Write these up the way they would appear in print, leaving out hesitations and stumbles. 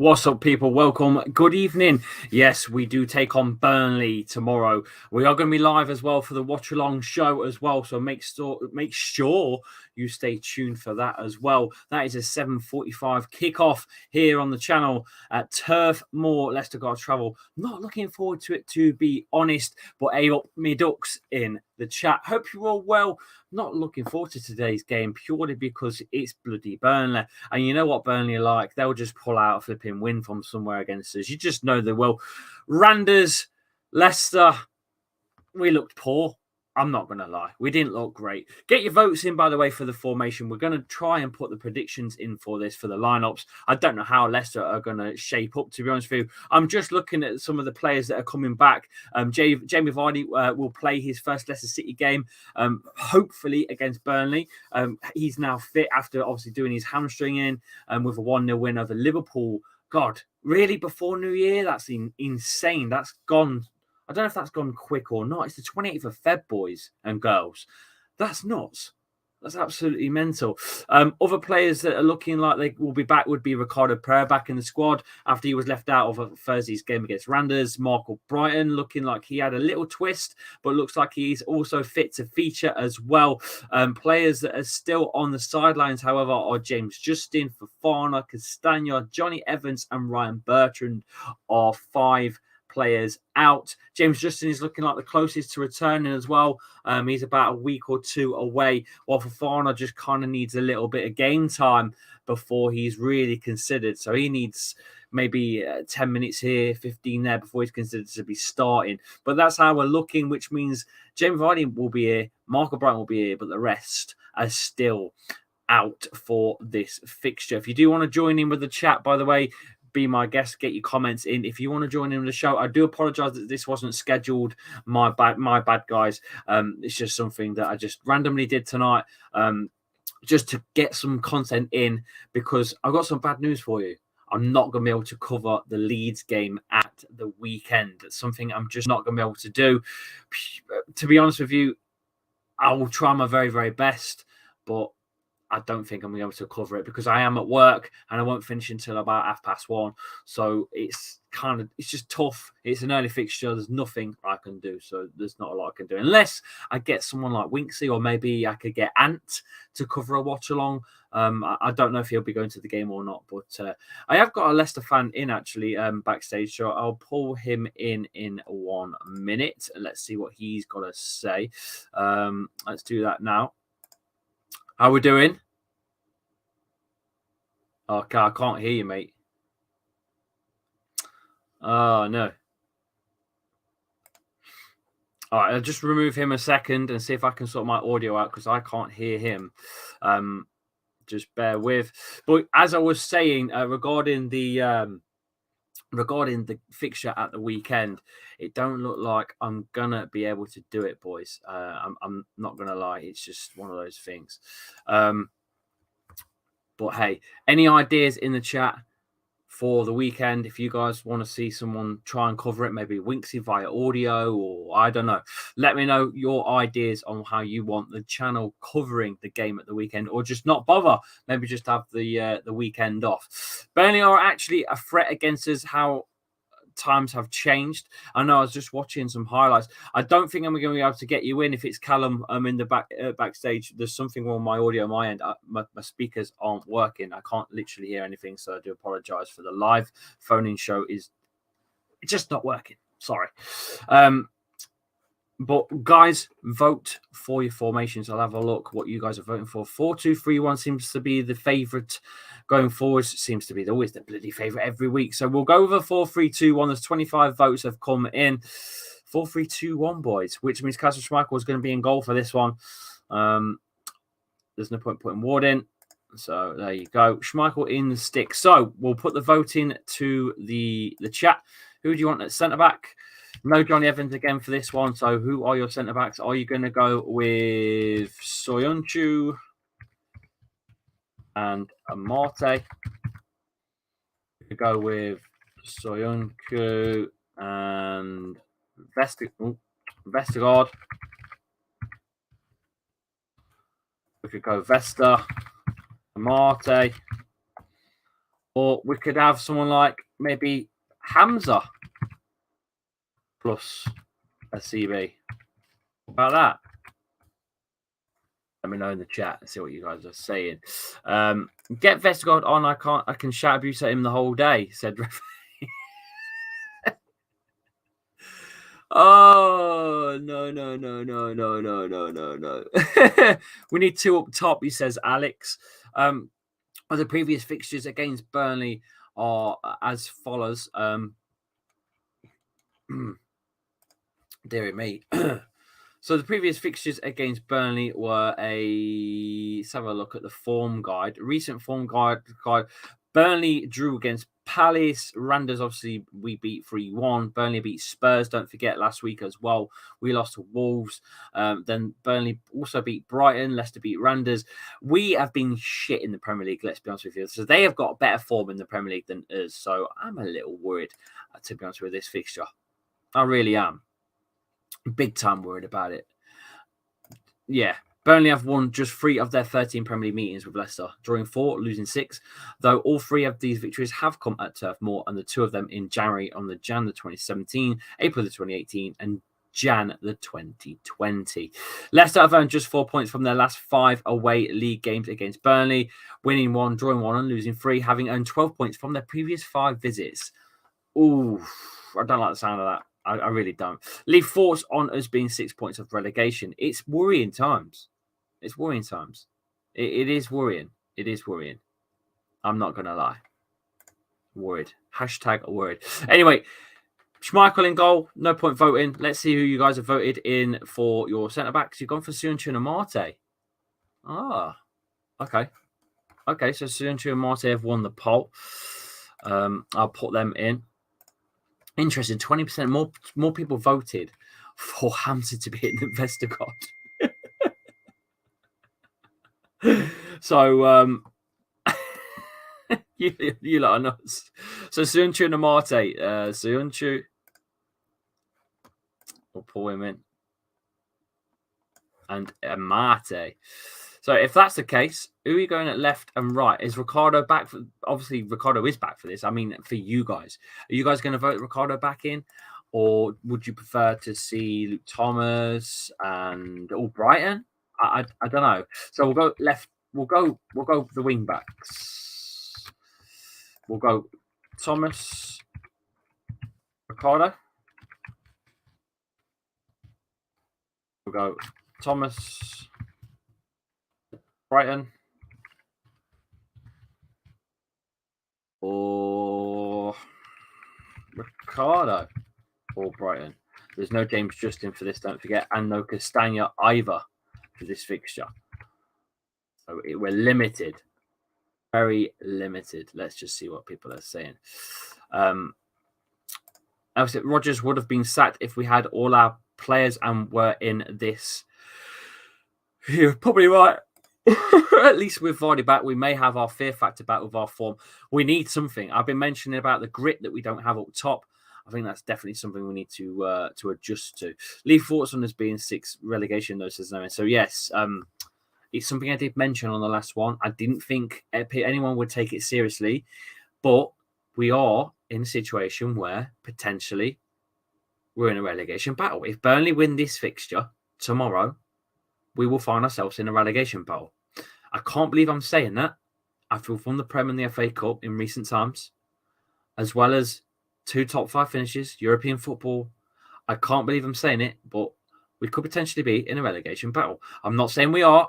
What's up, people? Welcome. Good evening. Yes, we do take on Burnley tomorrow. We are going to be live as well for the watch along show as well. So make sure you stay tuned for that as well. That is a 7:45 kickoff here on the channel at Turf Moor, Leicester Guard Travel. Not looking forward to it, to be honest, but up me ducks in the chat. Hope you're all well. Not looking forward to today's game purely because it's bloody Burnley. And you know what Burnley are like? They'll just pull out a flipping win from somewhere against us. You just know they will. Randers, Leicester, we looked poor. I'm not going to lie. We didn't look great. Get your votes in, by the way, for the formation. We're going to try and put the predictions in for this, for the lineups. I don't know how Leicester are going to shape up, to be honest with you. I'm just looking at some of the players that are coming back. Jamie Vardy will play his first Leicester City game, hopefully against Burnley. He's now fit after obviously doing his hamstring in with a 1-0 win over Liverpool. God, really, before New Year? That's insane. That's gone. I don't know if that's gone quick or not. It's the 28th of Feb, boys and girls. That's nuts. That's absolutely mental. Other players that are looking like they will be back would be Ricardo Pereira back in the squad after he was left out of Thursday's game against Randers. Marco Brighton looking like he had a little twist, but looks like he's also fit to feature as well. Players that are still on the sidelines, however, are James Justin, Fofana, Castagna, Johnny Evans, and Ryan Bertrand are 5 players out. James Justin is looking like the closest to returning as well. He's about a week or 2 away, while Fofana just kind of needs a little bit of game time before he's really considered. So he needs maybe 10 minutes here, 15 there before he's considered to be starting. But that's how we're looking, which means Jamie Vardy will be here, Marco Brighton will be here, but the rest are still out for this fixture. If you do want to join in with the chat, by the way, be my guest, get your comments in. If you want to join in the show, I do apologize that this wasn't scheduled. My bad, guys. It's just something that I just randomly did tonight, just to get some content in, because I've got some bad news for you. I'm not going to be able to cover the Leeds game at the weekend. It's something I'm just not going to be able to do. To be honest with you, I will try my very, very best, but I don't think I'm going to be able to cover it because I am at work and I won't finish until about 1:30. So it's just tough. It's an early fixture. There's nothing I can do. So there's not a lot I can do unless I get someone like Winksy, or maybe I could get Ant to cover a watch along. I don't know if he'll be going to the game or not, but I have got a Leicester fan in actually backstage. So I'll pull him in 1 minute. Let's see what he's got to say. Let's do that now. How we doing? Okay, I can't hear you, mate. Oh, no. All right, I'll just remove him a second and see if I can sort my audio out because I can't hear him. Just bear with. But as I was saying, regarding the fixture at the weekend, it don't look like I'm gonna be able to do it, boys. I'm not gonna lie, it's just one of those things. But hey, any ideas in the chat for the weekend? If you guys want to see someone try and cover it, maybe Winksy via audio, or I don't know, let me know your ideas on how you want the channel covering the game at the weekend, or just not bother, maybe just have the weekend off. Burnley are actually a threat against us. How times have changed. I know I was just watching some highlights. I don't think I'm going to be able to get you in if it's Callum in the backstage. There's something wrong with my audio on my end. My speakers aren't working. I can't literally hear anything, so I do apologize for the live phone-in show. It's just not working. Sorry. But guys, vote for your formations. I'll have a look what you guys are voting for. 4-2-3-1 seems to be the favourite going forward. Seems to be always the bloody favourite every week. So we'll go over 4-3-2-1. There's 25 votes have come in. 4-3-2-1, boys, which means Kasper Schmeichel is going to be in goal for this one. There's no point putting Ward in. So there you go. Schmeichel in the stick. So we'll put the voting to the chat. Who do you want at centre-back? No Johnny Evans again for this one. So who are your centre-backs? Are you going to go with Soyuncu and Amarte? You go with Soyuncu and Vestergaard. We could go Vesta, Amarte, Or we could have someone like maybe Hamza plus a CB. About that? Let me know in the chat and see what you guys are saying. Get Vestergaard on. I can shout abuse at him the whole day, said Ref. Oh no. We need two up top, he says Alex. The previous fixtures against Burnley are as follows. Dear me. So the previous fixtures against Burnley were let's have a look at the form guide. Recent form guide. Burnley drew against Palace. Randers, obviously, we beat 3-1. Burnley beat Spurs, don't forget, last week as well. We lost to Wolves. Then Burnley also beat Brighton. Leicester beat Randers. We have been shit in the Premier League, let's be honest with you. So they have got better form in the Premier League than us. So I'm a little worried, to be honest with this fixture. I really am. Big time worried about it. Yeah. Burnley have won just 3 of their 13 Premier League meetings with Leicester, drawing 4, losing 6. Though all 3 of these victories have come at Turf Moor, and the 2 of them in January on the Jan the 2017, April the 2018, and Jan the 2020. Leicester have earned just 4 points from their last 5 away league games against Burnley, winning 1, drawing 1, and losing 3, having earned 12 points from their previous 5 visits. Ooh, I don't like the sound of that. I really don't. Leave thoughts on us being 6 points of relegation. It's worrying times. It's worrying times. It is worrying. It is worrying. I'm not going to lie. Worried. Hashtag worried. Anyway, Schmeichel in goal. No point voting. Let's see who you guys have voted in for your centre-backs. You've gone for Söyüncü and Marte. Ah, okay. Okay, so Söyüncü and Marte have won the poll. I'll put them in. Interesting. 20% more people voted for Hamza to be in the Vestergaard. So you lot are nuts. So Söyüncü and Marte. Söyüncü. We'll pull him in. And Marte. So if that's the case, who are you going at left and right? Is Ricardo back? Obviously, Ricardo is back for this. I mean, for you guys. Are you guys going to vote Ricardo back in? Or would you prefer to see Luke Thomas and Brighton? I don't know. So we'll go left. We'll go the wing backs. We'll go Thomas, Ricardo. We'll go Thomas, Brighton, or Ricardo, or Brighton. There's no James Justin for this, don't forget, and no Castagna either for this fixture. So we're limited, very limited. Let's just see what people are saying. Obviously, Rodgers would have been sacked if we had all our players and were in this. You're probably right. At least with Vardy back, we may have our fear factor back with our form. We need something. I've been mentioning about the grit that we don't have up top. I think that's definitely something we need to adjust to. Leave thoughts on this being 6 relegation, though, says no. So yes, it's something I did mention on the last one. I didn't think anyone would take it seriously, but we are in a situation where potentially we're in a relegation battle. If Burnley win this fixture tomorrow, we will find ourselves in a relegation battle. I can't believe I'm saying that. After we've won the Prem and the FA Cup in recent times, as well as 2 top 5 finishes, European football. I can't believe I'm saying it, but we could potentially be in a relegation battle. I'm not saying we are.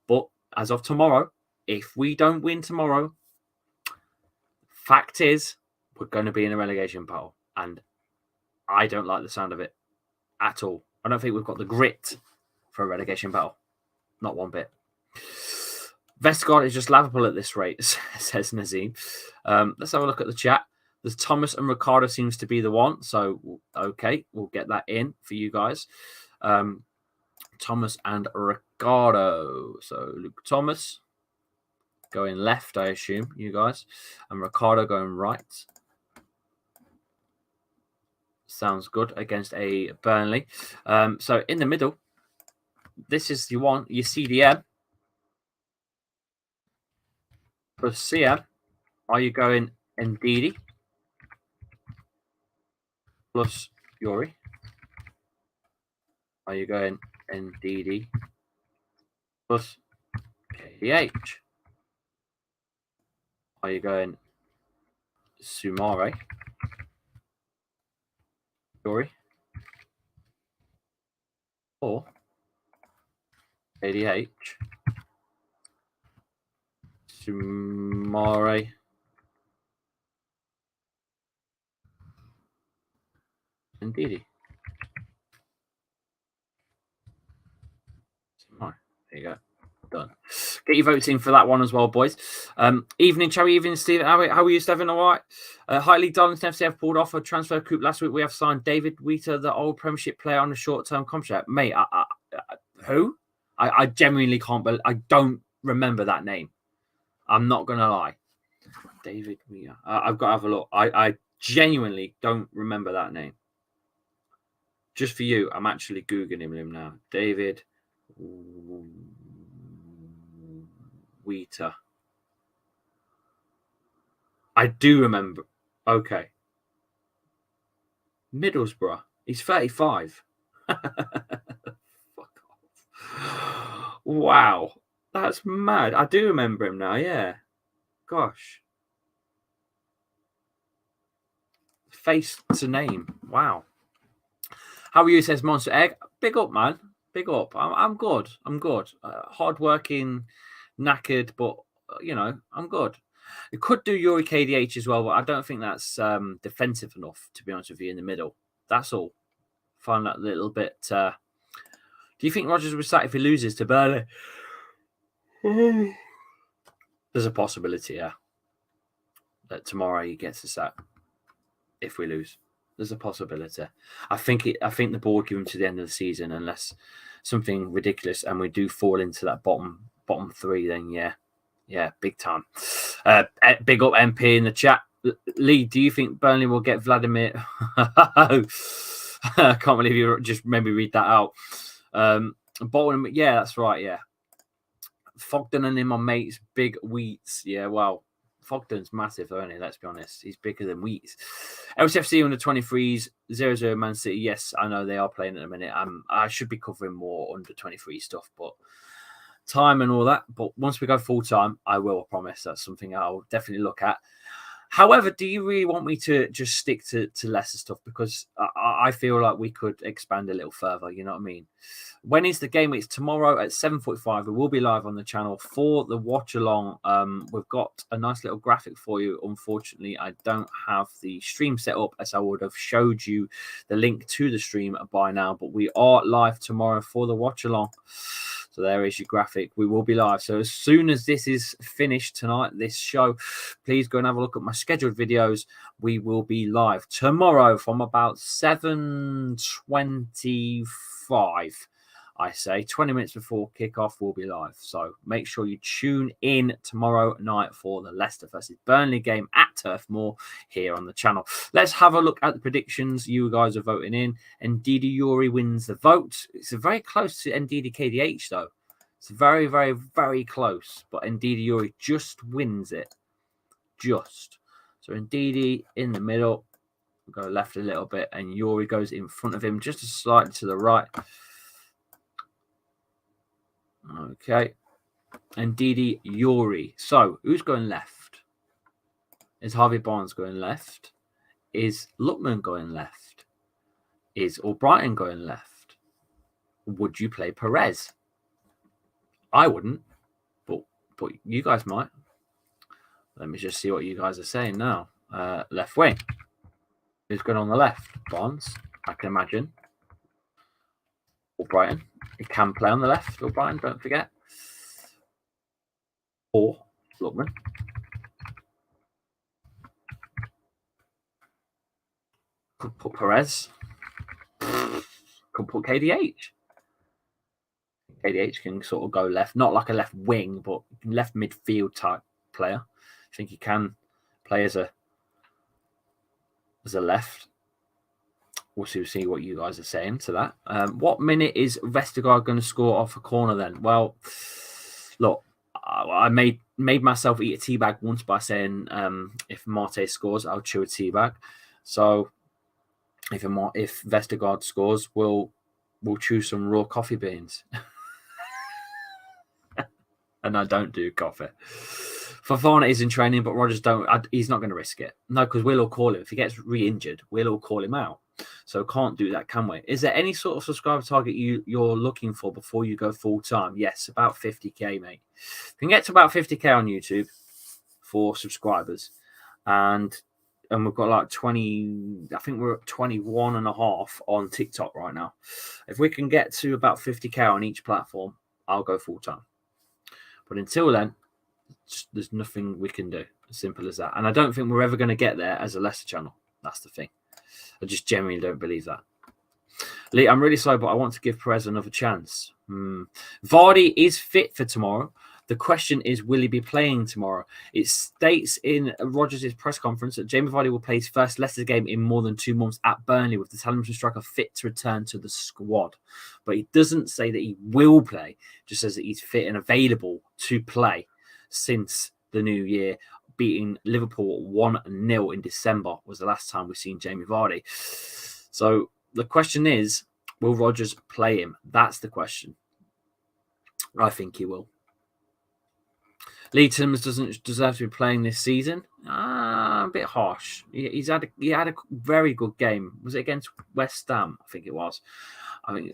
But as of tomorrow, if we don't win tomorrow, fact is, we're going to be in a relegation battle. And I don't like the sound of it at all. I don't think we've got the grit for a relegation battle. Not one bit. Vestergaard is just laughable at this rate, says Nazim. Let's have a look at the chat. There's Thomas and Ricardo seems to be the one. So, okay, we'll get that in for you guys. Thomas and Ricardo. So, Luke Thomas going left, I assume, you guys. And Ricardo going right. Sounds good against a Burnley. So, in the middle, this is your CDM plus CM Are you going Ndidi plus Yuri? Are you going Ndidi plus KDH? Are you going Sumare, Yuri, or KDH, Sumare, Ndidi? Sumare. There you go. Done. Get your votes in for that one as well, boys. Evening, Cherry. Evening, Steve. How are you, Stephen? All right. Highly Darlington FC have pulled off a transfer coup last week. We have signed David Wheater, the old Premiership player, on a short-term contract. Mate, who? I genuinely can't believe. I don't remember that name. I'm not gonna lie. David Wheater. I've got to have a look. I genuinely don't remember that name. Just for you, I'm actually googling him now. David Wheater. I do remember. Okay. Middlesbrough. He's 35. Fuck off. Wow. That's mad. I do remember him now, yeah. Gosh. Face to name. Wow. How are you, says Monster Egg? Big up, man. Big up. I'm good. I'm good. Hard-working, knackered, but, I'm good. It could do Yuri KDH as well, but I don't think that's defensive enough, to be honest with you, in the middle. That's all. Find that little bit. Do you think Rodgers will start if he loses to Burnley? There's a possibility, yeah, that tomorrow he gets a sack if we lose. There's a possibility. I think the board give him to the end of the season unless something ridiculous and we do fall into that bottom three. Then yeah, big time. Big up MP in the chat. Lee, do you think Burnley will get Vladimir? I can't believe you just made me read that out. Bolton, yeah, that's right. Yeah, Fogden and him are mates. Big Wheats. Yeah, well, Fogden's massive, isn't he? Let's be honest. He's bigger than Wheats. LCFC under 23s, 0-0 Man City. Yes, I know they are playing at the minute. I should be covering more under 23 stuff, but time and all that. But once we go full time, I will, I promise. That's something I'll definitely look at. However, do you really want me to just stick to Leicester stuff? Because I feel like we could expand a little further. You know what I mean? When is the game? It's tomorrow at 7:45. We will be live on the channel for the watch along. We've got a nice little graphic for you. Unfortunately, I don't have the stream set up as I would have showed you the link to the stream by now. But we are live tomorrow for the watch along. So there is your graphic. We will be live. So as soon as this is finished tonight, this show, please go and have a look at my scheduled videos. We will be live tomorrow from about 7:25. I say 20 minutes before kickoff, we'll be live. So make sure you tune in tomorrow night for the Leicester versus Burnley game at Turf Moor here on the channel. Let's have a look at the predictions you guys are voting in. Ndidi Yuri wins the vote. It's very close to Ndidi KDH, though. It's very, very, very close. But Ndidi Yuri just wins it. Just. So Ndidi in the middle. We'll go left a little bit. And Yuri goes in front of him just slightly to the right. Okay. Ndidi Yuri. So, who's going left? Is Harvey Barnes going left? Is Lookman going left? Is Albrighton going left? Would you play Perez? I wouldn't, but you guys might. Let me just see what you guys are saying now. Left wing. Who's going on the left? Barnes, I can imagine. Albrighton. He can play on the left, Albrighton, don't forget. Or Lookman. Could put Perez. Could put KDH. KDH can sort of go left, not like a left wing, but left midfield type player. I think he can play as a left. We'll see what you guys are saying to that. What minute is Vestergaard going to score off a corner then? Well, look, I made myself eat a tea bag once by saying if Marte scores, I'll chew a tea bag. So if Vestergaard scores, we'll chew some raw coffee beans. And I don't do coffee. Fofana is in training, but Rodgers he's not going to risk it. No, because we'll all call him. If he gets re-injured, we'll all call him out. So can't do that, can we? Is there any sort of subscriber target you're looking for before you go full time? Yes, about 50k, mate. If you can get to about 50k on YouTube for subscribers, and we've got like 20, I think we're at 21 and a half on TikTok right now. If we can get to about 50k on each platform, I'll go full time. But until then, there's nothing we can do. As simple as that. And I don't think we're ever going to get there as a Leicester channel. That's the thing. I just genuinely don't believe that. Lee, I'm really sorry, but I want to give Perez another chance. Vardy is fit for tomorrow. The question is, will he be playing tomorrow? It states in Rodgers' press conference that Jamie Vardy will play his first Leicester game in more than 2 months at Burnley, with the television striker fit to return to the squad. But he doesn't say that he will play, just says that he's fit and available to play since the new year. Beating Liverpool 1-0 in December was the last time we've seen Jamie Vardy. So the question is, will Rodgers play him? That's the question. I think he will. Lee Timmins doesn't deserve to be playing this season. A bit harsh. He had a very good game. Was it against West Ham? I think it was. I mean,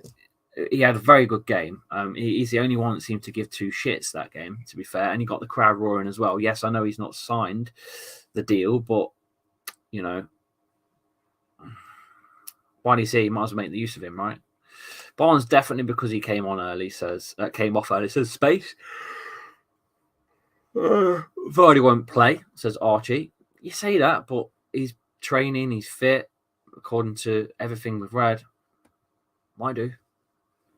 he had a very good game. He's the only one that seemed to give two shits that game, to be fair. And he got the crowd roaring as well. Yes, I know he's not signed the deal, but, you know, why do you say he might as well make the use of him, right? Barnes definitely, because he came off early, says space. Vardy won't play, says Archie. You say that, but he's training, he's fit, according to everything we've read. Might do.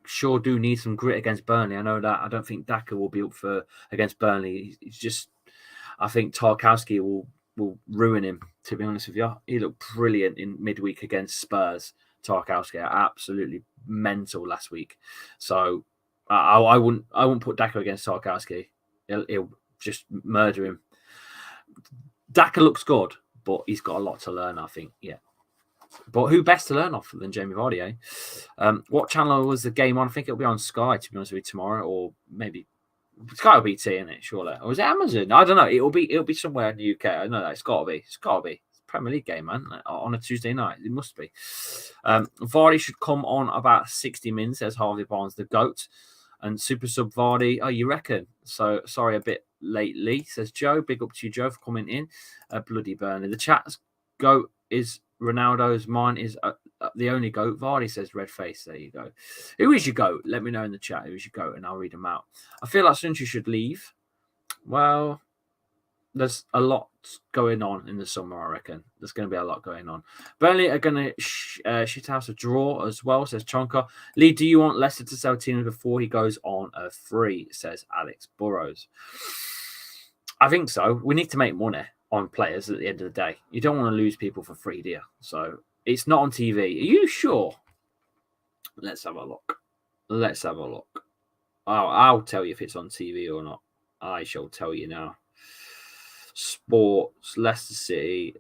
Sure do need some grit against Burnley. I know that. I don't think Daka will be up for against Burnley. He's just, I think Tarkowski will ruin him, to be honest with you. He looked brilliant in midweek against Spurs. Tarkowski, absolutely mental last week. So I wouldn't put Daka against Tarkowski. He'll just murder him. Daka looks good, but he's got a lot to learn, I think. Yeah. But who best to learn off than Jamie Vardy, eh? What channel was the game on? I think it'll be on Sky, to be honest with you, tomorrow, or maybe Sky will be in it, surely. Or is it Amazon? I don't know. It'll be somewhere in the UK. I know that it's got to be. It's got to be. It's a Premier League game, man. On a Tuesday night, it must be. Vardy should come on about 60 minutes, says Harvey Barnes, the GOAT. And Super Sub Vardy, oh, you reckon? So, sorry, a bit lately, says Joe. Big up to you, Joe, for coming in. Bloody Burnley. The chat's GOAT is Ronaldo's. Mine is the only GOAT. Vardy says red face. There you go. Who is your GOAT? Let me know in the chat who is your GOAT, and I'll read them out. I feel like Sunchu should leave. Well, there's a lot going on in the summer, I reckon. There's going to be a lot going on. Burnley are going to shit house a draw as well, says Chonka. Lee, do you want Leicester to sell Tino before he goes on a free, says Alex Burrows. I think so. We need to make money on players at the end of the day. You don't want to lose people for free, do you? So it's not on TV. Are you sure? Let's have a look. I'll tell you if it's on TV or not. I shall tell you now. Sports, Leicester City,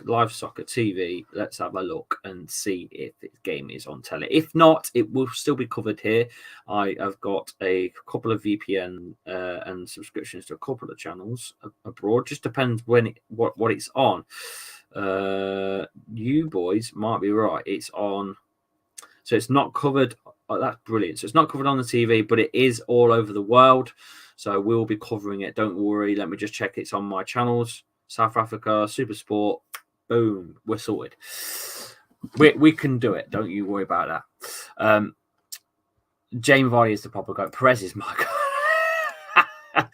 live soccer TV. Let's have a look and see if this game is on telly. If not, it will still be covered here. I have got a couple of VPN and subscriptions to a couple of channels abroad. Just depends when what it's on. You boys might be right. It's on. So it's not covered. Oh, that's brilliant. So it's not covered on the TV, but it is all over the world. So we'll be covering it. Don't worry. Let me just check it's on my channels. South Africa, Super Sport. Boom. We're sorted. We can do it. Don't you worry about that. Jamie Vardy is the proper GOAT. Perez is my GOAT.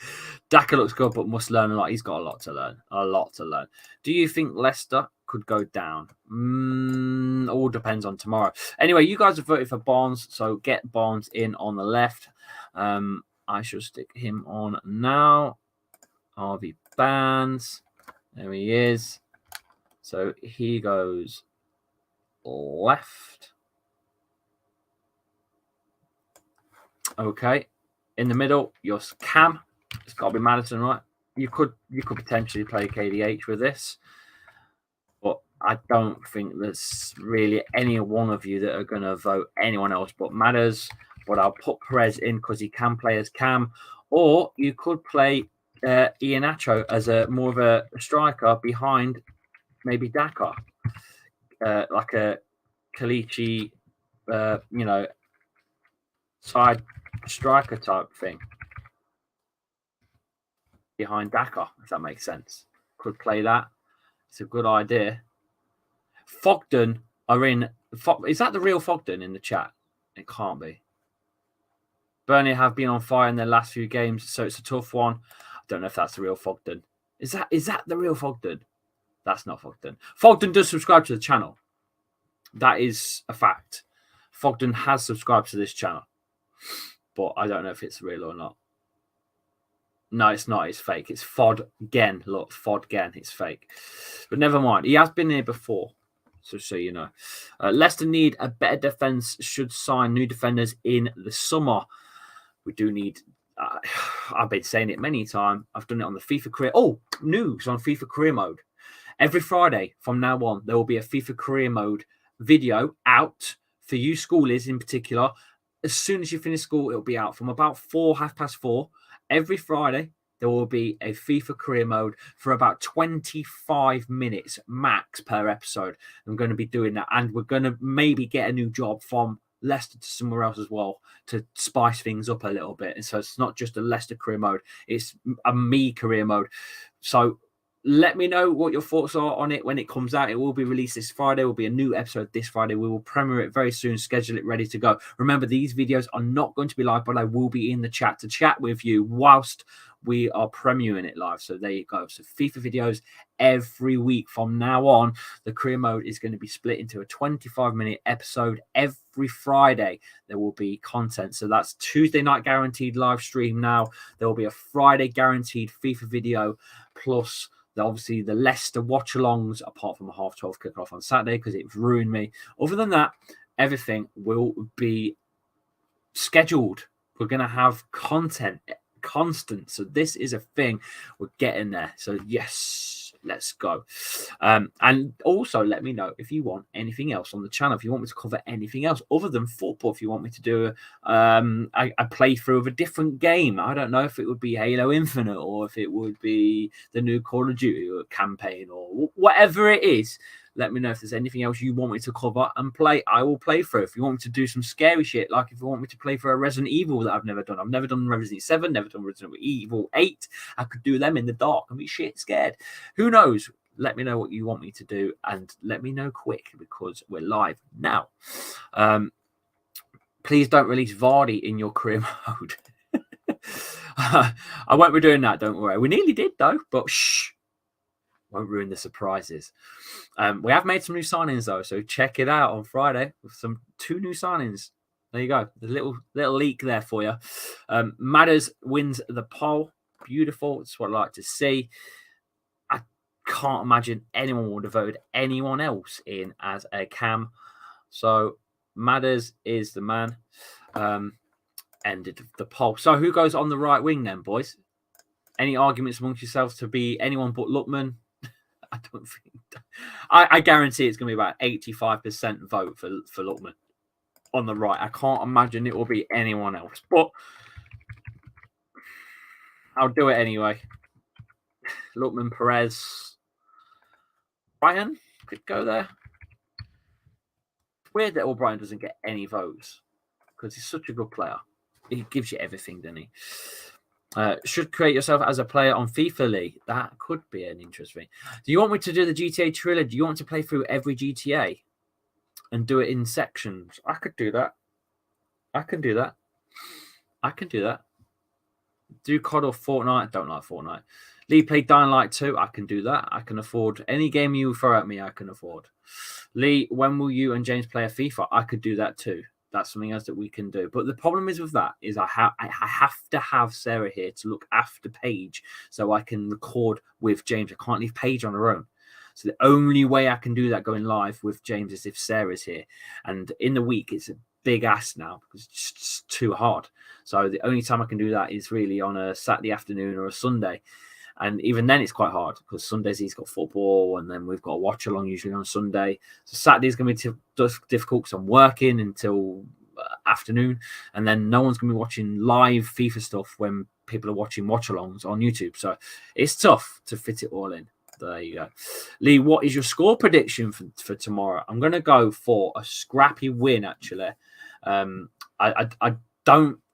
Daka looks good, but must learn a lot. He's got a lot to learn. Do you think Leicester could go down? All depends on tomorrow. Anyway, you guys have voted for Barnes, so get Barnes in on the left. I shall stick him on now. RV Barnes. There he is. So he goes left. Okay. In the middle, your Cam. It's got to be Maddison, right? You could potentially play KDH with this, but I don't think there's really any one of you that are going to vote anyone else but Madders. But I'll put Perez in because he can play as Cam, or you could play Iheanacho as a more of a striker behind maybe Dakar, like a Kalichi, side striker type thing behind Dakar, if that makes sense. Could play that. It's a good idea. Fogden are in. Is that the real Fogden in the chat? It can't be. Burnley have been on fire in their last few games, so it's a tough one. I don't know if that's the real Fogden. Is that the real Fogden? That's not Fogden. Fogden does subscribe to the channel. That is a fact. Fogden has subscribed to this channel, but I don't know if it's real or not. No, it's not. It's fake. It's Fodgen. Look, Fodgen. It's fake. But never mind. He has been here before, so you know. Leicester need a better defence. Should sign new defenders in the summer. We do need. I've been saying it many times. I've done it on the FIFA career. Oh, news on FIFA career mode. Every Friday from now on, there will be a FIFA career mode video out for you schoolies in particular. As soon as you finish school, it'll be out from about 4:30. Every Friday, there will be a FIFA career mode for about 25 minutes max per episode. I'm going to be doing that. And we're going to maybe get a new job from Leicester to somewhere else as well to spice things up a little bit. And so it's not just a Leicester career mode. It's a me career mode. So let me know what your thoughts are on it when it comes out. It will be released this Friday. There will be a new episode this Friday. We will premiere it very soon, schedule it ready to go. Remember, these videos are not going to be live, but I will be in the chat to chat with you whilst we are premiering it live. So there you go. So FIFA videos every week from now on. The career mode is going to be split into a 25-minute episode every Friday. There will be content. So that's Tuesday night guaranteed live stream now. There will be a Friday guaranteed FIFA video plus obviously the Leicester watch-alongs, apart from a 12:30 kickoff on Saturday because it ruined me. Other than that, everything will be scheduled. We're going to have content constant. So this is a thing. We're getting there. So yes, let's go. And also let me know if you want anything else on the channel. If you want me to cover anything else other than football, if you want me to do a playthrough of a different game. I don't know if it would be Halo Infinite or if it would be the new Call of Duty or campaign or whatever it is. Let me know if there's anything else you want me to cover and play. I will play through. If you want me to do some scary shit, like if you want me to play for a Resident Evil that I've never done. I've never done Resident Evil 7, never done Resident Evil 8. I could do them in the dark and be shit scared. Who knows? Let me know what you want me to do and let me know quick because we're live now. Please don't release Vardy in your career mode. I won't be doing that, don't worry. We nearly did though, but shh. Won't ruin the surprises. We have made some new signings though, so check it out on Friday with two new signings. There you go. The little leak there for you. Madders wins the poll. Beautiful. It's what I like to see. I can't imagine anyone would have voted anyone else in as a Cam. So Madders is the man. Ended the poll. So who goes on the right wing then, boys? Any arguments amongst yourselves to be anyone but Lookman? I don't think. I guarantee it's going to be about 85% vote for Lookman on the right. I can't imagine it will be anyone else, but I'll do it anyway. Lookman, Perez, Brian could go there. It's weird that Brian doesn't get any votes because he's such a good player. He gives you everything, doesn't he? Should create yourself as a player on FIFA League. That could be an interesting. Do you want me to do the GTA trilogy? Do you want to play through every GTA and do it in sections? I could do that. I can do that. Do COD or Fortnite? Don't like Fortnite. Lee played Dying Light 2. I can do that. I can afford any game you throw at me. I can afford. Lee, when will you and James play a FIFA? I could do that too. That's something else that we can do. But the problem is with that is I have to have Sarah here to look after Paige so I can record with James. I can't leave Paige on her own. So the only way I can do that going live with James is if Sarah's here. And in the week, it's a big ass now because it's just too hard. So the only time I can do that is really on a Saturday afternoon or a Sunday. And even then, it's quite hard because Sundays he's got football, and then we've got a watch along usually on Sunday. So Saturday's going to be difficult because I'm working until afternoon, and then no one's going to be watching live FIFA stuff when people are watching watch alongs on YouTube. So it's tough to fit it all in. There you go. Lee, what is your score prediction for tomorrow? I'm going to go for a scrappy win, actually. I'm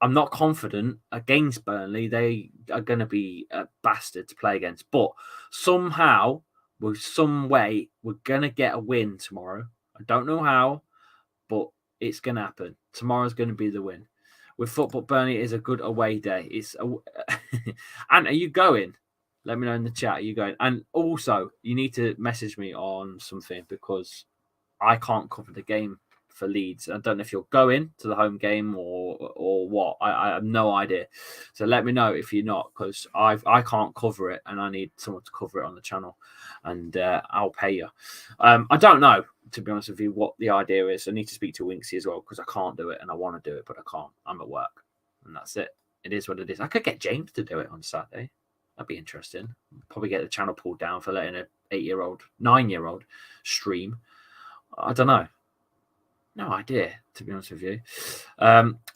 not confident against Burnley. They are going to be a bastard to play against. But somehow, with some way, we're going to get a win tomorrow. I don't know how, but it's going to happen. Tomorrow's going to be the win. With football, Burnley is a good away day. And are you going? Let me know in the chat. Are you going? And also, you need to message me on something because I can't cover the game for Leeds. I don't know if you're going to the home game or what. I have no idea. So let me know if you're not, because I can't cover it and I need someone to cover it on the channel, and I'll pay you. I don't know, to be honest with you, what the idea is. I need to speak to Winksy as well because I can't do it and I want to do it, but I can't. I'm at work, and that's it. It is what it is. I could get James to do it on Saturday. That'd be interesting. Probably get the channel pulled down for letting an 9-year-old stream. I don't know. No idea, to be honest with you.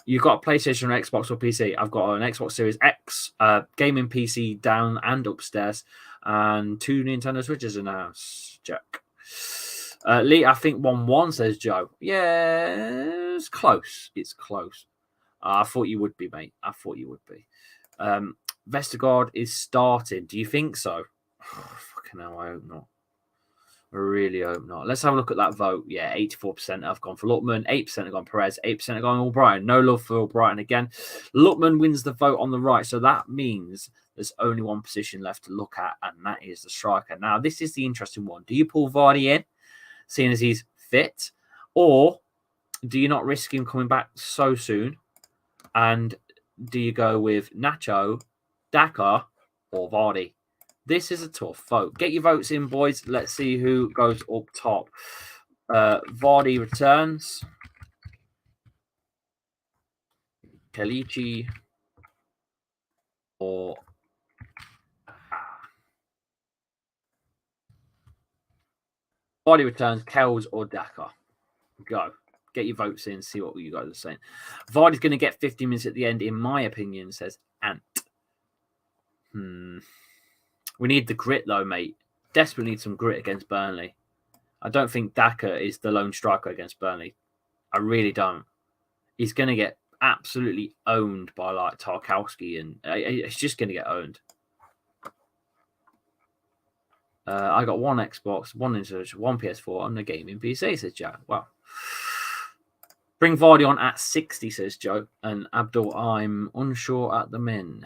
You've got a PlayStation or Xbox or PC. I've got an Xbox Series X, gaming PC down and upstairs, and 2 Nintendo Switches in the house. Jack. Lee, I think 1-1, says Joe. Yeah, it's close. It's close. I thought you would be, mate. I thought you would be. Vestergaard is starting. Do you think so? Oh, fucking hell, I hope not. I really hope not. Let's have a look at that vote. Yeah, 84% have gone for Lookman, 8% have gone Perez, 8% have gone Albrighton. No love for Albrighton again. Lookman wins the vote on the right, so that means there's only one position left to look at, and that is the striker. Now, this is the interesting one. Do you pull Vardy in, seeing as he's fit, or do you not risk him coming back so soon? And do you go with Nacho, Daka, or Vardy? This is a tough vote. Get your votes in, boys. Let's see who goes up top. Vardy returns. Kalichi or Vardy returns, Kells or Daka. Go. Get your votes in, see what you guys are saying. Vardy's going to get 50 minutes at the end, in my opinion, says Ant. We need the grit, though, mate. Desperately need some grit against Burnley. I don't think Daka is the lone striker against Burnley. I really don't. He's going to get absolutely owned by, like, Tarkowski, and it's just going to get owned. I got 1 Xbox, 1 Nintendo, 1 PS4, and a gaming PC, says Jack. Wow. Bring Vardy on at 60, says Joe. And Abdul, I'm unsure at the min.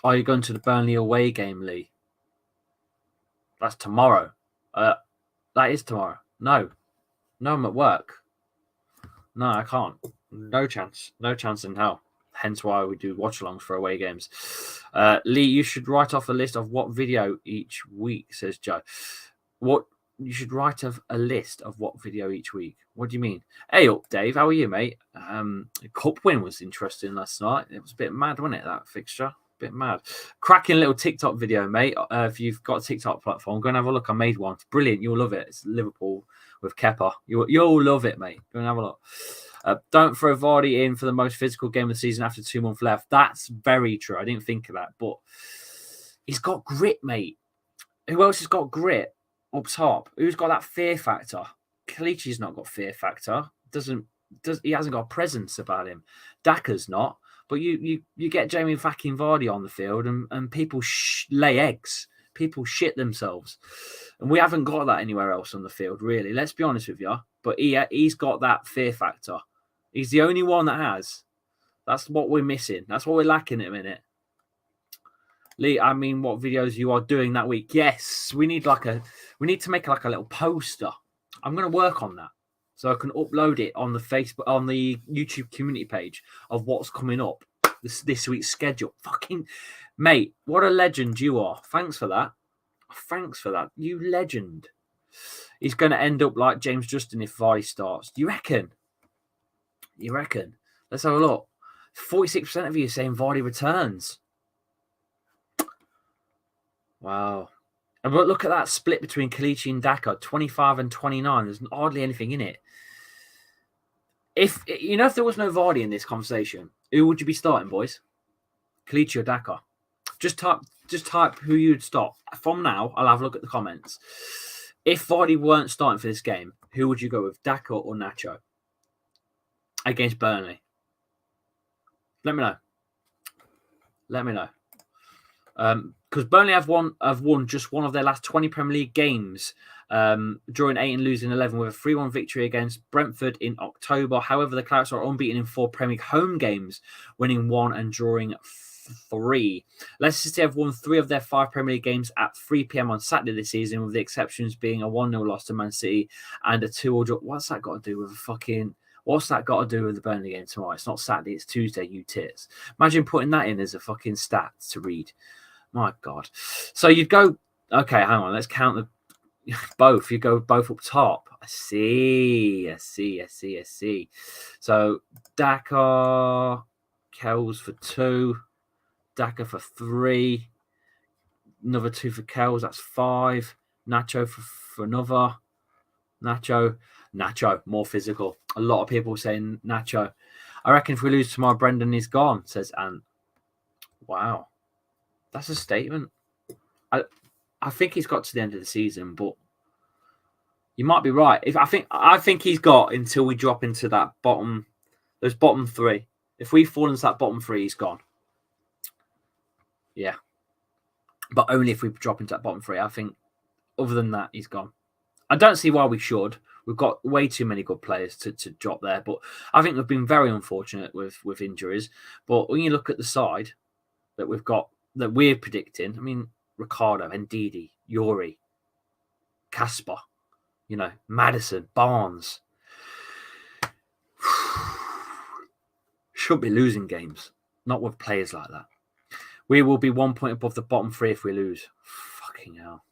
Are you going to the Burnley away game, Lee? That's tomorrow. That is tomorrow. No, I'm at work. No, I can't. No chance. No chance in hell. Hence why we do watch-alongs for away games. Lee, you should write off a list of what video each week, says Joe. What? You should write off a list of what video each week. What do you mean? Hey up, Dave. How are you, mate? Cup win was interesting last night. It was a bit mad, wasn't it, that fixture? Bit mad. Cracking little TikTok video, mate. If you've got a TikTok platform, go and have a look. I made one. It's brilliant. You'll love it. It's Liverpool with Kepa. You'll love it, mate. Go and have a look. Don't throw Vardy in for the most physical game of the season after 2 months left. That's very true. I didn't think of that, but he's got grit, mate. Who else has got grit up top? Who's got that fear factor? Kalici's not got fear factor. He hasn't got a presence about him. Daka's not. But you get Jamie fucking Vardy on the field and people lay eggs. People shit themselves. And we haven't got that anywhere else on the field, really. Let's be honest with you. But he's got that fear factor. He's the only one that has. That's what we're missing. That's what we're lacking at a minute. Lee, I mean, what videos you are doing that week? Yes, we need to make like a little poster. I'm going to work on that. So I can upload it on the Facebook, on the YouTube community page of what's coming up this week's schedule. Fucking mate, what a legend you are! Thanks for that. Thanks for that, you legend. He's going to end up like James Justin if Vardy starts. Do you reckon? You reckon? Let's have a look. 46% of you saying Vardy returns. Wow. And look at that split between Kelechi and Daka, 25 and 29. There's hardly anything in it. If there was no Vardy in this conversation, who would you be starting, boys? Kelechi or Daka? Just type who you'd start. From now, I'll have a look at the comments. If Vardy weren't starting for this game, who would you go with, Daka or Nacho? Against Burnley. Let me know. Because Burnley have won just one of their last 20 Premier League games, drawing 8 and losing 11 with a 3-1 victory against Brentford in October. However, the Clarets are unbeaten in 4 Premier League home games, winning 1 and drawing 3. Leicester City have won 3 of their 5 Premier League games at 3 p.m. on Saturday this season, with the exceptions being a 1-0 loss to Man City and a 2-0 draw. What's that got to do with the Burnley game tomorrow? It's not Saturday, it's Tuesday, you tits. Imagine putting that in as a fucking stat to read. My God. So you'd go, okay, hang on, let's count both. You go both up top. I see. So Daka, Kells for 2, Daka for 3, another 2 for Kells, that's 5. Nacho for another. Nacho, more physical. A lot of people saying Nacho. I reckon if we lose tomorrow, Brendan is gone, says Ant. Wow. That's a statement. I think he's got to the end of the season, but you might be right. I think he's got until we drop into that those bottom 3. If we fall into that bottom 3, he's gone. Yeah. But only if we drop into that bottom 3. I think other than that, he's gone. I don't see why we should. We've got way too many good players to drop there. But I think we've been very unfortunate with injuries. But when you look at the side that we've got, that we're predicting, I mean, Ricardo, Ndidi, Yuri, Kasper, Maddison, Barnes. Should be losing games, not with players like that. We will be 1 point above the bottom 3 if we lose. Fucking hell.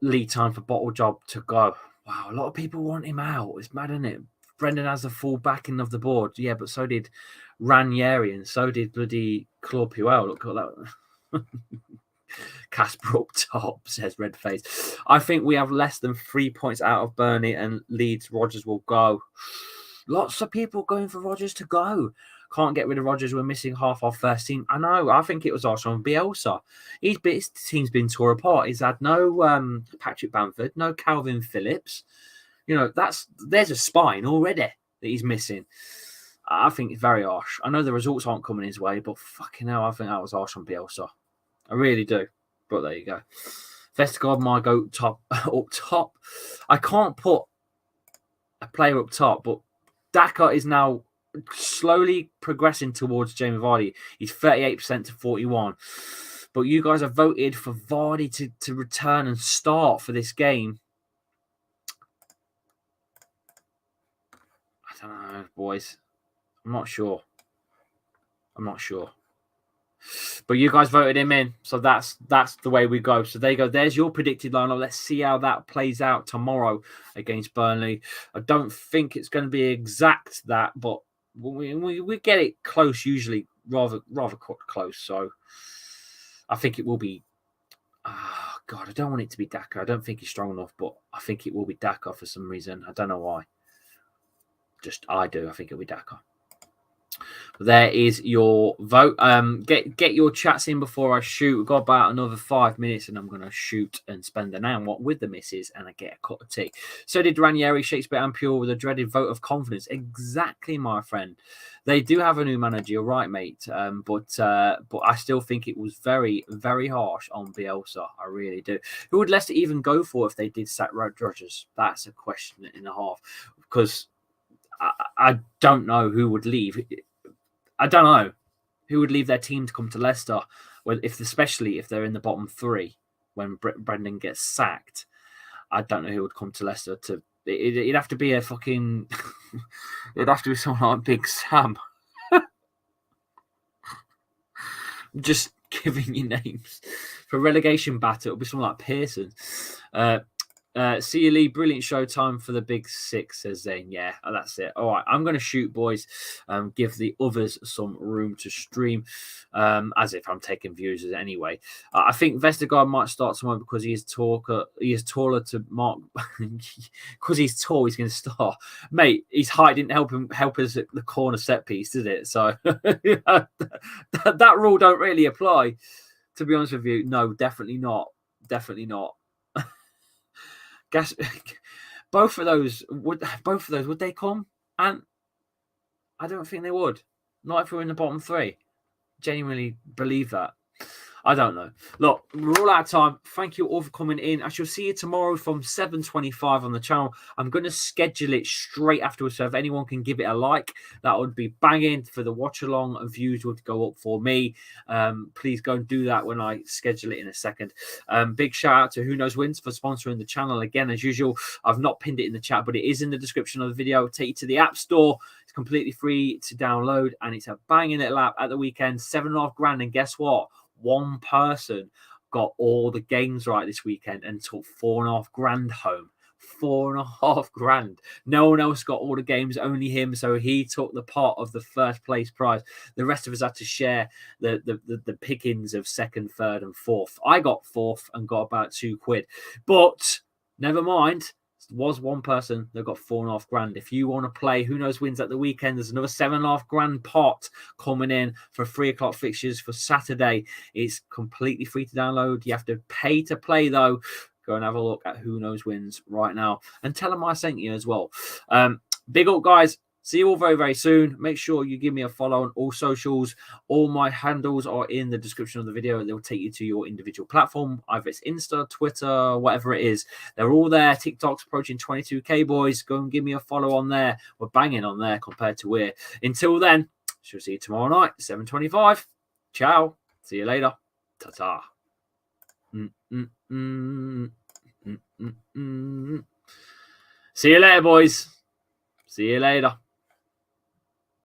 Lead time for Bottle Job to go. Wow, a lot of people want him out. It's mad, isn't it? Brendan has the full backing of the board. Yeah, but so did Ranieri and so did bloody Claude Puel. Look at that. Casper up top, says Redface. I think we have less than 3 points out of Burnley and Leeds. Rodgers will go. Lots of people going for Rodgers to go. Can't get rid of Rodgers. We're missing half our first team. I know. I think it was also on Bielsa. His team's been tore apart. He's had no Patrick Bamford, no Calvin Phillips. There's a spine already that he's missing. I think it's very harsh. I know the results aren't coming his way, but fucking hell, I think that was harsh on Bielsa. I really do. But there you go. Vestergaard might go up top. I can't put a player up top, but Daka is now slowly progressing towards Jamie Vardy. He's 38% to 41%. But you guys have voted for Vardy to return and start for this game. I don't know, boys. I'm not sure. But you guys voted him in, so that's the way we go. So there you go. There's your predicted lineup. Let's see how that plays out tomorrow against Burnley. I don't think it's going to be exact that, but we get it close usually, rather close. So I think it will be. Oh God, I don't want it to be Daka. I don't think he's strong enough, but I think it will be Daka for some reason. I don't know why. I do. I think it'll be Daka. There is your vote. Get your chats in before I shoot. We've got about another 5 minutes, and I'm going to shoot and spend an hour with the missus, and I get a cup of tea. So did Ranieri, Shakespeare, and Pure with a dreaded vote of confidence. Exactly, my friend. They do have a new manager, you're right, mate. But I still think it was very, very harsh on Bielsa. I really do. Who would Leicester even go for if they did sack Rodgers? That's a question and a half, because I don't know who would leave. I don't know who would leave their team to come to Leicester, especially if they're in the bottom 3 when Brendan gets sacked. I don't know who would come to Leicester to. It'd have to be a fucking. It'd have to be someone like Big Sam. giving you names for relegation battle. It'll be something like Pearson. See you, Lee. Brilliant showtime for the big six, says Zane. Yeah, that's it. All right, I'm going to shoot, boys. Give the others some room to stream, as if I'm taking views anyway. I think Vestergaard might start tomorrow because he is taller to Mark. Because he's tall, he's going to start. Mate, his height didn't help us at the corner set piece, did it? So that rule don't really apply. To be honest with you, no, definitely not. Definitely not. Guess both of those would they come? And I don't think they would. Not if we're in the bottom three. Genuinely believe that. I don't know. Look, we're all out of time. Thank you all for coming in. I shall see you tomorrow from 7:25 on the channel. I'm going to schedule it straight afterwards, so if anyone can give it a like, that would be banging for the watch along, and views would go up for me. Please go and do that when I schedule it in a second. Big shout out to Who Knows Wins for sponsoring the channel again, as usual. I've not pinned it in the chat, but it is in the description of the video. Take you to the App Store. It's completely free to download, and it's a banging little app at the weekend. 7.5 grand, and guess what? One person got all the games right this weekend and took 4.5 grand home. 4.5 grand. No one else got all the games, only him. So he took the part of the first place prize. The rest of us had to share the pickings of second, third, and fourth. I got fourth and got about £2. But never mind. Was one person that got 4.5 grand. If you want to play Who Knows Wins at the weekend, there's another 7.5 grand pot coming in for 3 o'clock fixtures for Saturday. It's completely free to download. You have to pay to play though. Go and have a look at Who Knows Wins right now and tell them I sent you as well. Big up, guys. See you all very, very soon. Make sure you give me a follow on all socials. All my handles are in the description of the video. They'll take you to your individual platform. Either it's Insta, Twitter, whatever it is. They're all there. TikTok's approaching 22K, boys. Go and give me a follow on there. We're banging on there compared to where. Until then, she'll see you tomorrow night, 7:25. Ciao. See you later. Ta-ta. See you later, boys. See you later.